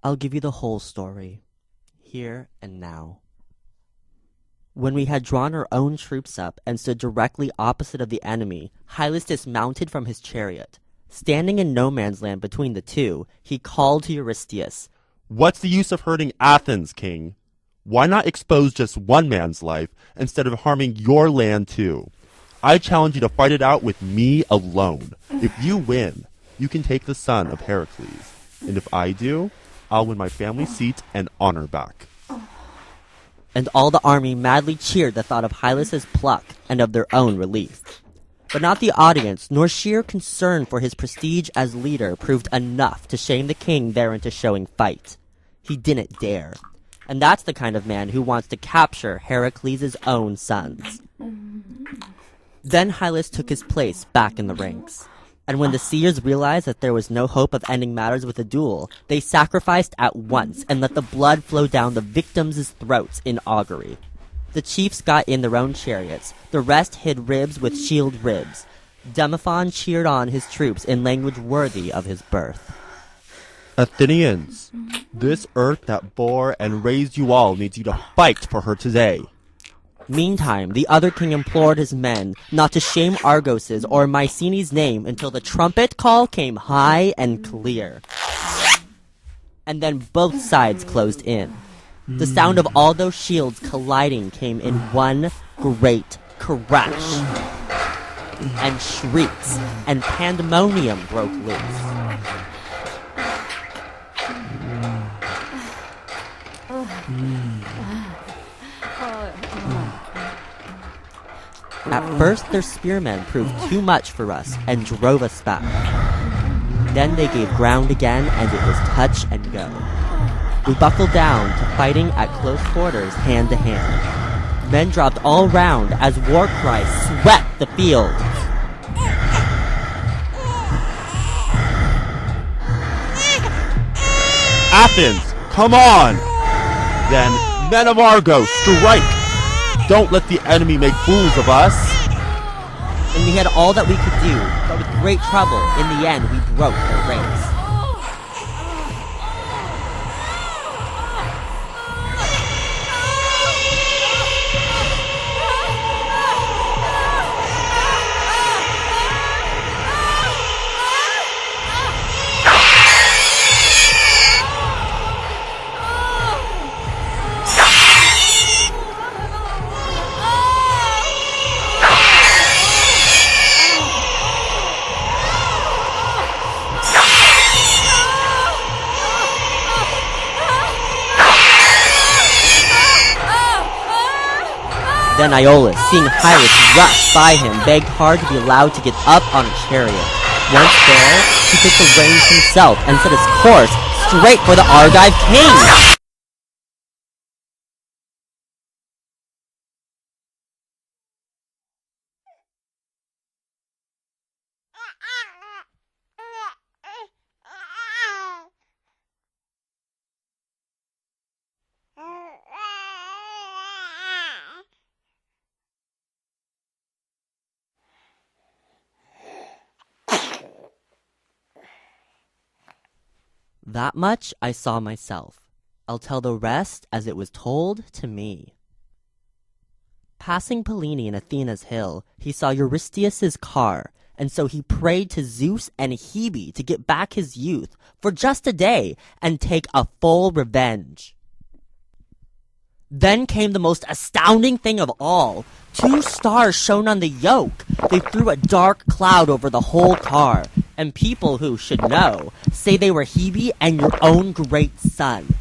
I'll give you the whole story, here and now. When we had drawn our own troops up and stood directly opposite of the enemy, Hylas dismounted from his chariot. Standing in no man's land between the two, he called to Eurystheus. What's the use of hurting Athens, king? Why not expose just one man's life instead of harming your land too? I challenge you to fight it out with me alone. If you win, you can take the son of Heracles. And if I do, I'll win my family seat and honor back. And all the army madly cheered the thought of Hylas' pluck and of their own relief. But not the audience, nor sheer concern for his prestige as leader proved enough to shame the king there into showing fight. He didn't dare. And that's the kind of man who wants to capture Heracles' own sons. Then Hylas took his place back in the ranks. And when the seers realized that there was no hope of ending matters with a duel, they sacrificed at once and let the blood flow down the victims' throats in augury. The chiefs got in their own chariots, the rest hid ribs with shield ribs. Demophon cheered on his troops in language worthy of his birth. Athenians, this earth that bore and raised you all needs you to fight for her today. Meantime, the other king implored his men not to shame Argos's or Mycenae's name until the trumpet call came high and clear. And then both sides closed in. The sound of all those shields colliding came in one great crash. And shrieks and pandemonium broke loose. At first, their spearmen proved too much for us and drove us back. Then they gave ground again, and it was touch and go. We buckled down to fighting at close quarters, hand to hand. Men dropped all round as war cries swept the field. Athens, come on! Then, men of Argos, strike! Don't let the enemy make fools of us! And we had all that we could do, but with great trouble, in the end we broke their ranks. Then Iolaus, seeing Hylas rush by him, begged hard to be allowed to get up on a chariot. Once there, he took the reins himself and set his course straight for the Argive king! That much I saw myself. I'll tell the rest as it was told to me. Passing Pallene and Athena's hill, he saw Eurystheus' car, and so he prayed to Zeus and Hebe to get back his youth for just a day and take a full revenge. Then came the most astounding thing of all. 2 stars shone on the yoke. They threw a dark cloud over the whole car, and people who should know say they were Hebe and your own great son.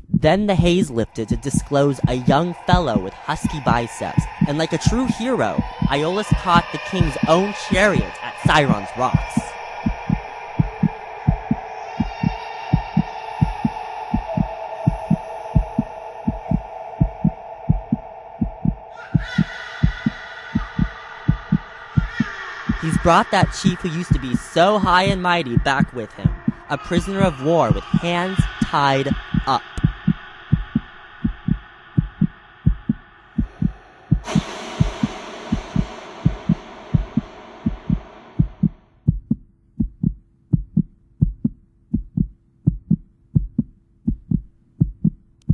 Then the haze lifted to disclose a young fellow with husky biceps, and like a true hero, Iolaus caught the king's own chariot at Sirion's rocks. He's brought that chief who used to be so high and mighty back with him, a prisoner of war with hands tied up.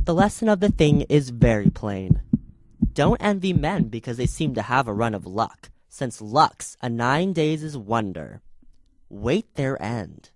The lesson of the thing is very plain. Don't envy men because they seem to have a run of luck, since luck's a 9 days' wonder. Wait their end.